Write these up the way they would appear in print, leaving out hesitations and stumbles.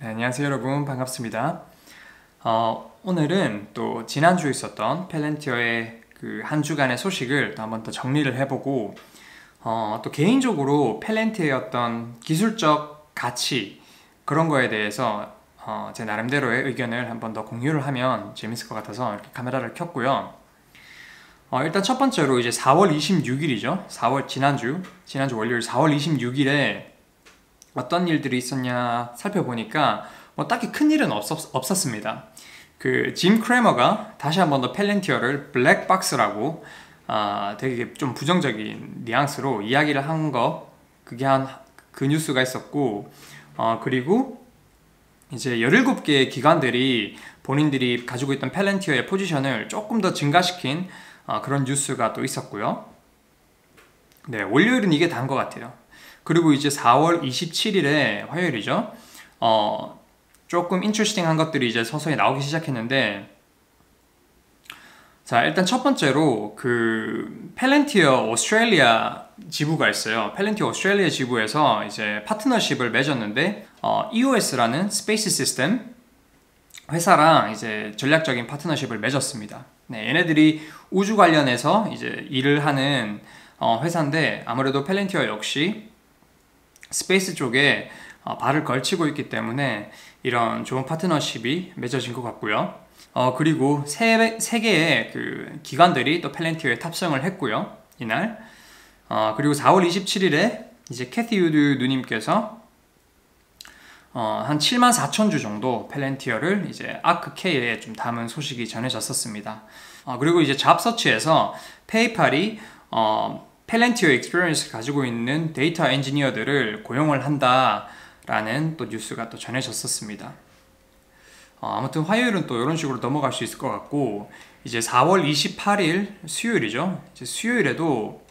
네, 안녕하세요 여러분, 반갑습니다. 오늘은 또 지난주에 있었던 펠렌티어의 그 한 주간의 소식을 또 한번 더 정리를 해보고 또 개인적으로 펠렌티어의 어떤 기술적 가치 그런 거에 대해서 제 나름대로의 의견을 한번 더 공유를 하면 재밌을 것 같아서 이렇게 카메라를 켰고요. 일단 첫 번째로 이제 4월 26일이죠. 지난주 월요일 4월 26일에 어떤 일들이 있었냐 살펴보니까 뭐 딱히 큰 일은 없었습니다. 그 짐 크레머가 다시 한 번 더 펠렌티어를 블랙박스라고 되게 좀 부정적인 뉘앙스로 이야기를 한 거, 그 뉴스가 있었고, 그리고 이제 17개의 기관들이 본인들이 가지고 있던 펠렌티어의 포지션을 조금 더 증가시킨 그런 뉴스가 또 있었고요. 네, 월요일은 이게 다인 것 같아요. 그리고 이제 4월 27일에 화요일이죠. 조금 인트레스팅한 것들이 이제 서서히 나오기 시작했는데, 자, 일단 첫 번째로 그 펠렌티어 오스트레일리아 지부가 있어요. 펠렌티어 오스트레일리아 지부에서 이제 파트너십을 맺었는데, EOS라는 스페이스 시스템 회사랑 이제 전략적인 파트너십을 맺었습니다. 네, 얘네들이 우주 관련해서 이제 일을 하는 회사인데, 아무래도 펠렌티어 역시 스페이스 쪽에 발을 걸치고 있기 때문에 이런 좋은 파트너십이 맺어진 것 같고요. 그리고 세 개의 그 기관들이 또 펠렌티어에 탑승을 했고요. 이날. 그리고 4월 27일에 이제 캐티 유드 누님께서 한 7만 4천 주 정도 펠렌티어를 이제 아크K에 좀 담은 소식이 전해졌었습니다. 그리고 이제 잡서치에서 페이팔이 펠렌티어 익스피리언스를 가지고 있는 데이터 엔지니어들을 고용을 한다라는 또 뉴스가 또 전해졌었습니다. 아무튼 화요일은 또 이런 식으로 넘어갈 수 있을 것 같고, 이제 4월 28일 수요일이죠. 이제 수요일에도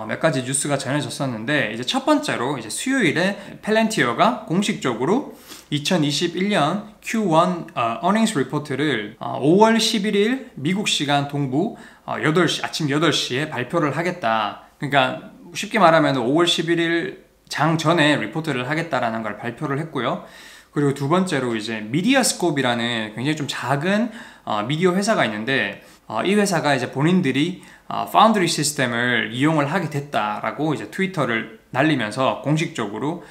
몇 가지 뉴스가 전해졌었는데, 이제 첫 번째로 이제 수요일에 펠렌티어가 공식적으로 2021년 Q1 earnings 리포트를 5월 11일 미국 시간 동부 아침 8시에 발표를 하겠다. 그러니까 쉽게 말하면 5월 11일 장 전에 리포트를 하겠다라는 걸 발표를 했고요. 그리고 두 번째로 이제 미디어스코프이라는 굉장히 좀 작은 미디어 회사가 있는데, 이 회사가 이제 본인들이 파운드리 시스템을 이용을 하게 됐다라고 이제 트위터를 날리면서 공식적으로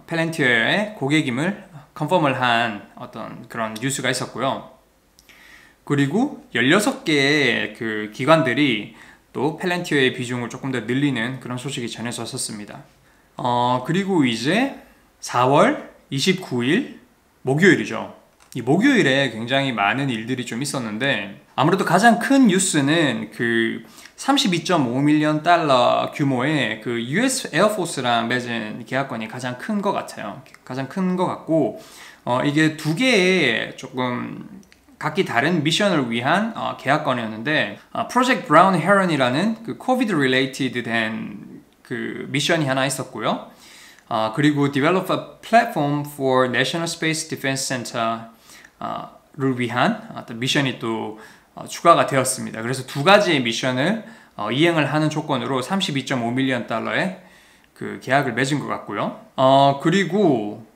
펠렌티어의 고객임을 컨펌을 한 어떤 그런 뉴스가 있었고요. 그리고 16개의 그 기관들이 또 펠렌티어의 비중을 조금 더 늘리는 그런 소식이 전해졌었습니다. 그리고 이제 4월 29일 목요일이죠. 이 목요일에 굉장히 많은 일들이 좀 있었는데, 아무래도 가장 큰 뉴스는 그 32.5밀리언 달러 규모의 그 US 에어포스랑 맺은 계약건이 가장 큰 것 같아요. 가장 큰 것 같고, 이게 두 개의 조금 각기 다른 미션을 위한 계약건이었는데, 프로젝트 브라운 헤런이라는 그 코비드 리레이티드 된 그 미션이 하나 있었고요. 그리고 Develop a Platform for National Space Defense Center를 위한 어떤 미션이 또 추가가 되었습니다. 그래서 두 가지의 미션을 이행을 하는 조건으로 32.5밀리언 달러의 그 계약을 맺은 것 같고요. 그리고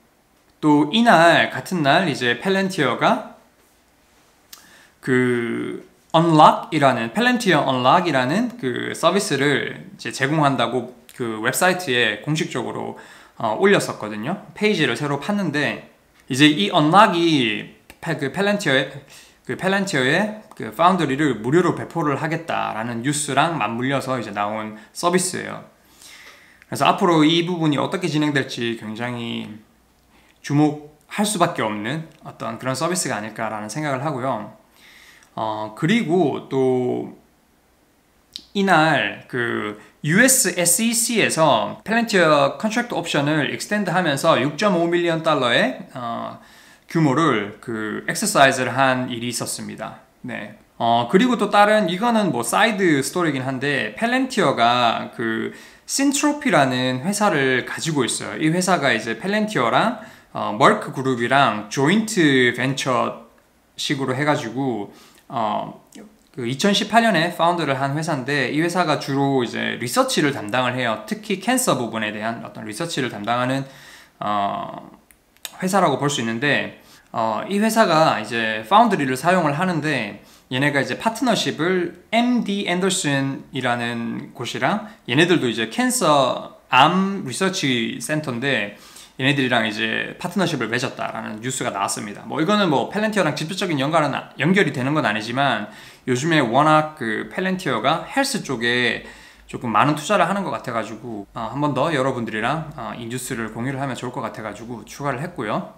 또 이날 같은 날 이제 펠렌티어가 그 펠렌티어 Unlock이라는 그 서비스를 이제 제공한다고 그 웹사이트에 공식적으로 올렸었거든요. 페이지를 새로 팠는데, 이제 이 Unlock이 그 펠렌티어의 그 파운드리를 무료로 배포를 하겠다라는 뉴스랑 맞물려서 이제 나온 서비스예요. 그래서 앞으로 이 부분이 어떻게 진행될지 굉장히 주목할 수밖에 없는 어떤 그런 서비스가 아닐까라는 생각을 하고요. 그리고 또 이날 그 US SEC에서 펠렌티어 컨트랙트 옵션을 익스텐드 하면서 6.5밀리언 달러의 규모를 그 엑서사이즈를 한 일이 있었습니다. 네. 그리고 또 다른, 이거는 뭐 사이드 스토리긴 한데, 펠렌티어가 그 신트로피라는 회사를 가지고 있어요. 이 회사가 이제 펠렌티어랑 머크 그룹이랑 조인트 벤처 식으로 해가지고 그 2018년에 파운드를 한 회사인데, 이 회사가 주로 이제 리서치를 담당을 해요. 특히 캔서 부분에 대한 어떤 리서치를 담당하는 회사라고 볼 수 있는데 이 회사가 이제 파운드리를 사용을 하는데 얘네가 이제 파트너십을 MD 앤더슨이라는 곳이랑 얘네들도 이제 캔서 암 리서치 센터인데 얘네들이랑 이제 파트너십을 맺었다라는 뉴스가 나왔습니다. 뭐 이거는 뭐 펠렌티어랑 직접적인 연결이 되는 건 아니지만 요즘에 워낙 그 펠렌티어가 헬스 쪽에 조금 많은 투자를 하는 것 같아가지고 한 번 더 여러분들이랑 이 뉴스를 공유를 하면 좋을 것 같아가지고 추가를 했고요.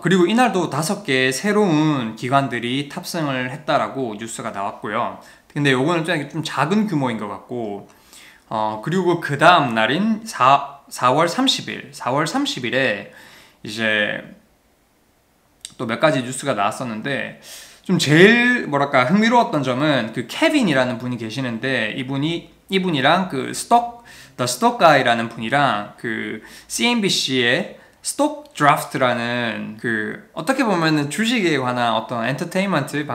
그리고 이날도 5개 새로운 기관들이 탑승을 했다라고 뉴스가 나왔고요. 근데 요거는 좀 작은 규모인 것 같고 그리고 그 다음 날인 4월 30일에 이제 또 몇 가지 뉴스가 나왔었는데 좀 제일 뭐랄까 흥미로웠던 점은 그 케빈이라는 분이 계시는데 이분이랑 그 The Stock Guy라는 분이랑 그 CNBC의 스톡 드래프트라는 그 어떻게 보면은 주식에 관한 어떤 엔터테인먼트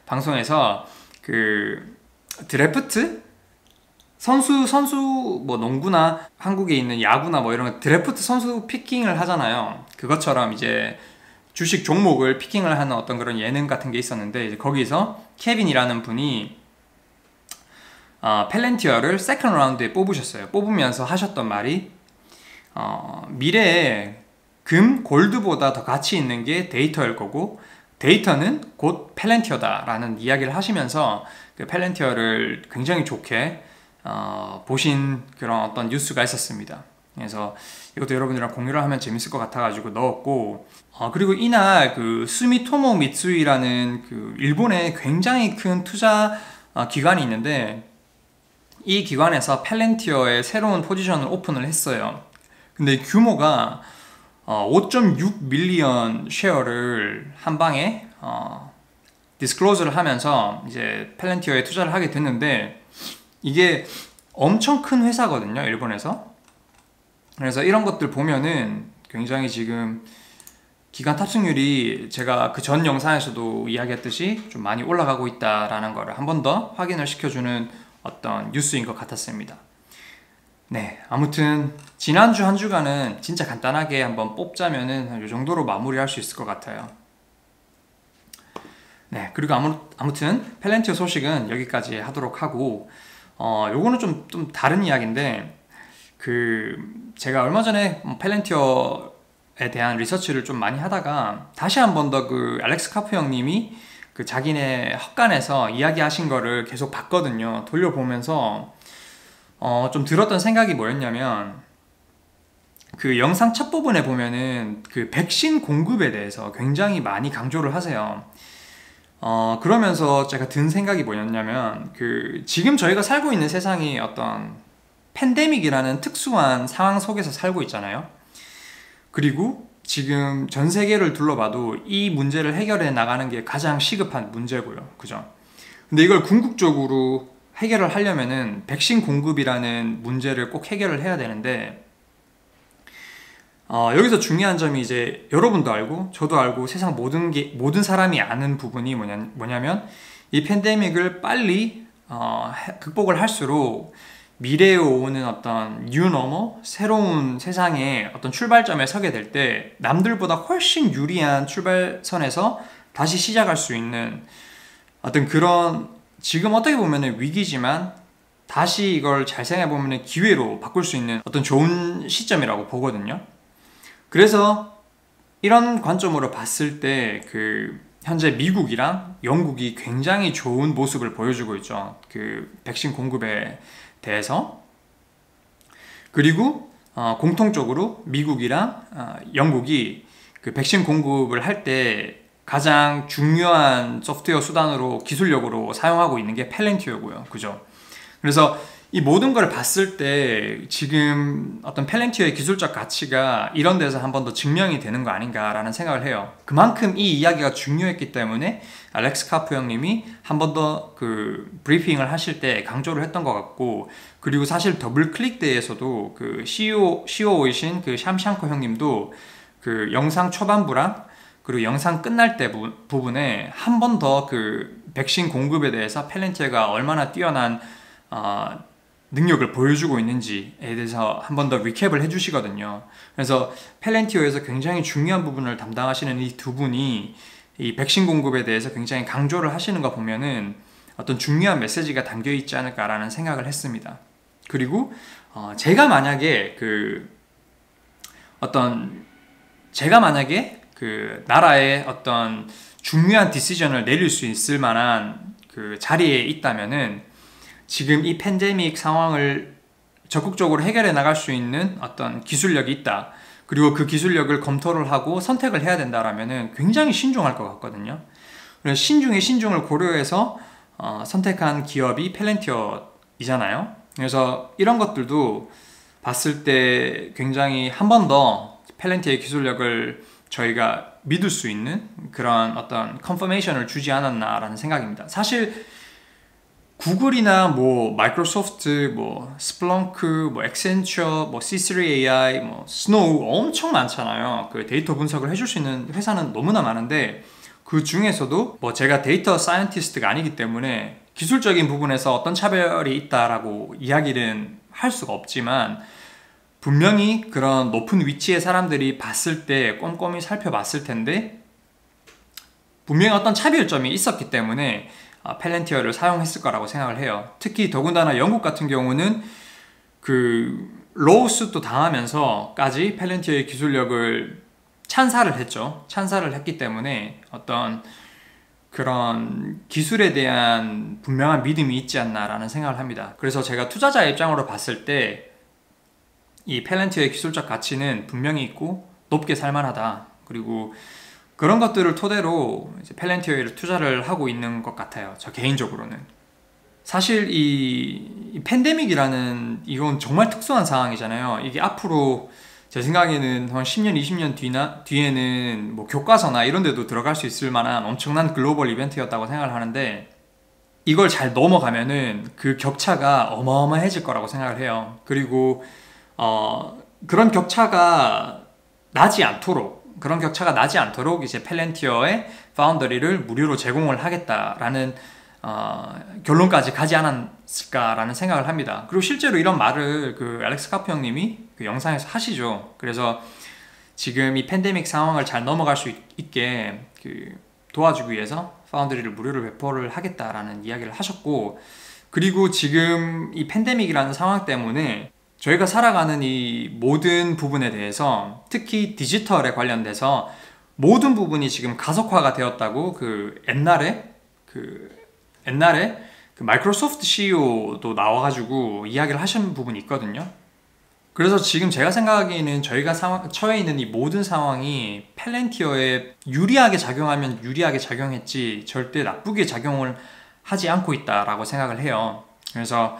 방송에서 그 드래프트 선수 뭐 농구나 한국에 있는 야구나 뭐 이런 거 드래프트 선수 피킹을 하잖아요. 그것처럼 이제 주식 종목을 피킹을 하는 어떤 그런 예능 같은 게 있었는데 이제 거기서 케빈이라는 분이 펠렌티어를 세컨드 라운드에 뽑으셨어요. 뽑으면서 하셨던 말이 미래에 금, 골드보다 더 가치 있는 게 데이터일 거고 데이터는 곧 펠렌티어다 라는 이야기를 하시면서 그 펠렌티어를 굉장히 좋게 보신 그런 어떤 뉴스가 있었습니다. 그래서 이것도 여러분들이랑 공유를 하면 재밌을 것 같아가지고 넣었고 그리고 이날 그 수미토모 미쓰이라는 그 일본의 굉장히 큰 투자 기관이 있는데 이 기관에서 펠렌티어의 새로운 포지션을 오픈을 했어요. 근데 규모가 5.6 밀리언 쉐어를 한 방에 디스클로즈를 하면서 이제 펠렌티어에 투자를 하게 됐는데 이게 엄청 큰 회사거든요, 일본에서. 그래서 이런 것들 보면은 굉장히 지금 기관 탑승률이 제가 그 전 영상에서도 이야기했듯이 좀 많이 올라가고 있다라는 거를 한 번 더 확인을 시켜주는 어떤 뉴스인 것 같았습니다. 네, 아무튼 지난주 한 주간은 진짜 간단하게 한번 뽑자면은 이 정도로 마무리할 수 있을 것 같아요. 네, 그리고 아무튼 펠렌티어 소식은 여기까지 하도록 하고 요거는 좀 다른 이야기인데 그 제가 얼마 전에 펠렌티어에 대한 리서치를 좀 많이 하다가 다시 한 번 더 그 알렉스 카프 형님이 그 자기네 헛간에서 이야기하신 거를 계속 봤거든요. 돌려보면서 좀 들었던 생각이 뭐였냐면 그 영상 첫 부분에 보면은 그 백신 공급에 대해서 굉장히 많이 강조를 하세요. 그러면서 제가 든 생각이 뭐였냐면 그 지금 저희가 살고 있는 세상이 어떤 팬데믹이라는 특수한 상황 속에서 살고 있잖아요. 그리고 지금 전 세계를 둘러봐도 이 문제를 해결해 나가는 게 가장 시급한 문제고요. 그죠? 근데 이걸 궁극적으로 해결을 하려면은 백신 공급이라는 문제를 꼭 해결을 해야 되는데 여기서 중요한 점이 이제 여러분도 알고 저도 알고 세상 모든 사람이 아는 부분이 뭐냐면 이 팬데믹을 빨리 극복을 할수록 미래에 오는 어떤 뉴 노멀 새로운 세상의 어떤 출발점에 서게 될 때 남들보다 훨씬 유리한 출발선에서 다시 시작할 수 있는 어떤 그런 지금 어떻게 보면 위기지만 다시 이걸 잘 생각해보면 기회로 바꿀 수 있는 어떤 좋은 시점이라고 보거든요. 그래서 이런 관점으로 봤을 때 그 현재 미국이랑 영국이 굉장히 좋은 모습을 보여주고 있죠. 그 백신 공급에 대해서. 그리고 공통적으로 미국이랑 영국이 그 백신 공급을 할 때 가장 중요한 소프트웨어 수단으로 기술력으로 사용하고 있는 게 펠렌티어고요. 그죠? 그래서 이 모든 걸 봤을 때 지금 어떤 펠렌티어의 기술적 가치가 이런 데서 한 번 더 증명이 되는 거 아닌가라는 생각을 해요. 그만큼 이 이야기가 중요했기 때문에 알렉스 카프 형님이 한 번 더 그 브리핑을 하실 때 강조를 했던 것 같고, 그리고 사실 더블 클릭 대에서도 그 CEO이신 그 샴샹코 형님도 그 영상 초반부랑 그리고 영상 끝날 때 부분에 한 번 더 그 백신 공급에 대해서 펠렌티어가 얼마나 뛰어난 능력을 보여주고 있는지에 대해서 한 번 더 리캡을 해주시거든요. 그래서 펠렌티어에서 굉장히 중요한 부분을 담당하시는 이 두 분이 이 백신 공급에 대해서 굉장히 강조를 하시는 거 보면은 어떤 중요한 메시지가 담겨 있지 않을까라는 생각을 했습니다. 그리고 제가 만약에 그 나라의 어떤 중요한 디시전을 내릴 수 있을 만한 그 자리에 있다면은 지금 이 팬데믹 상황을 적극적으로 해결해 나갈 수 있는 어떤 기술력이 있다. 그리고 그 기술력을 검토를 하고 선택을 해야 된다라면은 굉장히 신중할 것 같거든요. 그래서 신중의 신중을 고려해서 선택한 기업이 펠렌티어이잖아요. 그래서 이런 것들도 봤을 때 굉장히 한 번 더 펠렌티어의 기술력을 저희가 믿을 수 있는 그런 어떤 컨퍼메이션을 주지 않았나라는 생각입니다. 사실 구글이나 뭐 마이크로소프트, 뭐 스플렁크, 뭐 엑센처, 뭐 C3AI, 뭐 스노우 엄청 많잖아요. 그 데이터 분석을 해줄 수 있는 회사는 너무나 많은데 그 중에서도 뭐 제가 데이터 사이언티스트가 아니기 때문에 기술적인 부분에서 어떤 차별이 있다라고 이야기는 할 수가 없지만 분명히 그런 높은 위치의 사람들이 봤을 때 꼼꼼히 살펴봤을 텐데 분명히 어떤 차별점이 있었기 때문에 펠렌티어를 사용했을 거라고 생각을 해요. 특히 더군다나 영국 같은 경우는 그 로우스도 당하면서까지 펠렌티어의 기술력을 찬사를 했죠. 찬사를 했기 때문에 어떤 그런 기술에 대한 분명한 믿음이 있지 않나라는 생각을 합니다. 그래서 제가 투자자 입장으로 봤을 때 이 펠렌티어의 기술적 가치는 분명히 있고 높게 살만하다. 그리고 그런 것들을 토대로 이제 펠렌티어에 투자를 하고 있는 것 같아요. 저 개인적으로는. 사실 이 팬데믹이라는 이건 정말 특수한 상황이잖아요. 이게 앞으로 제 생각에는 한 10년, 20년 뒤에는 뭐 교과서나 이런 데도 들어갈 수 있을 만한 엄청난 글로벌 이벤트였다고 생각을 하는데 이걸 잘 넘어가면은 그 격차가 어마어마해질 거라고 생각을 해요. 그리고 그런 격차가 나지 않도록 이제 펠렌티어의 파운더리를 무료로 제공을 하겠다라는 결론까지 가지 않았을까라는 생각을 합니다. 그리고 실제로 이런 말을 그 알렉스 카프 형님이 그 영상에서 하시죠. 그래서 지금 이 팬데믹 상황을 잘 넘어갈 수 있게 그 도와주기 위해서 파운더리를 무료로 배포를 하겠다라는 이야기를 하셨고, 그리고 지금 이 팬데믹이라는 상황 때문에 저희가 살아가는 이 모든 부분에 대해서 특히 디지털에 관련돼서 모든 부분이 지금 가속화가 되었다고 그 옛날에 그 마이크로소프트 CEO도 나와가지고 이야기를 하신 부분이 있거든요. 그래서 지금 제가 생각하기에는 저희가 처해 있는 이 모든 상황이 펠렌티어에 유리하게 작용하면 유리하게 작용했지 절대 나쁘게 작용을 하지 않고 있다라고 생각을 해요. 그래서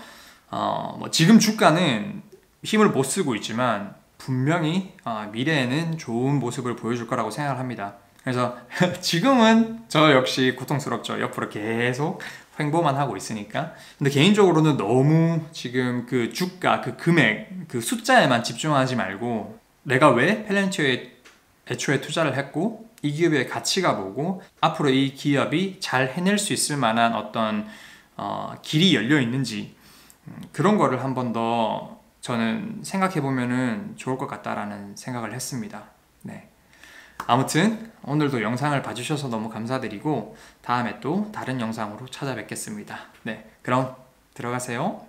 뭐 지금 주가는 힘을 못 쓰고 있지만 분명히 미래에는 좋은 모습을 보여줄 거라고 생각을 합니다. 그래서 지금은 저 역시 고통스럽죠. 옆으로 계속 횡보만 하고 있으니까. 근데 개인적으로는 너무 지금 그 주가, 그 금액, 그 숫자에만 집중하지 말고 내가 왜 펠렌티어에 애초에 투자를 했고 이 기업의 가치가 뭐고 앞으로 이 기업이 잘 해낼 수 있을 만한 어떤 길이 열려 있는지 그런 거를 한 번 더 저는 생각해 보면은 좋을 것 같다라는 생각을 했습니다. 네. 아무튼 오늘도 영상을 봐주셔서 너무 감사드리고 다음에 또 다른 영상으로 찾아뵙겠습니다. 네, 그럼 들어가세요.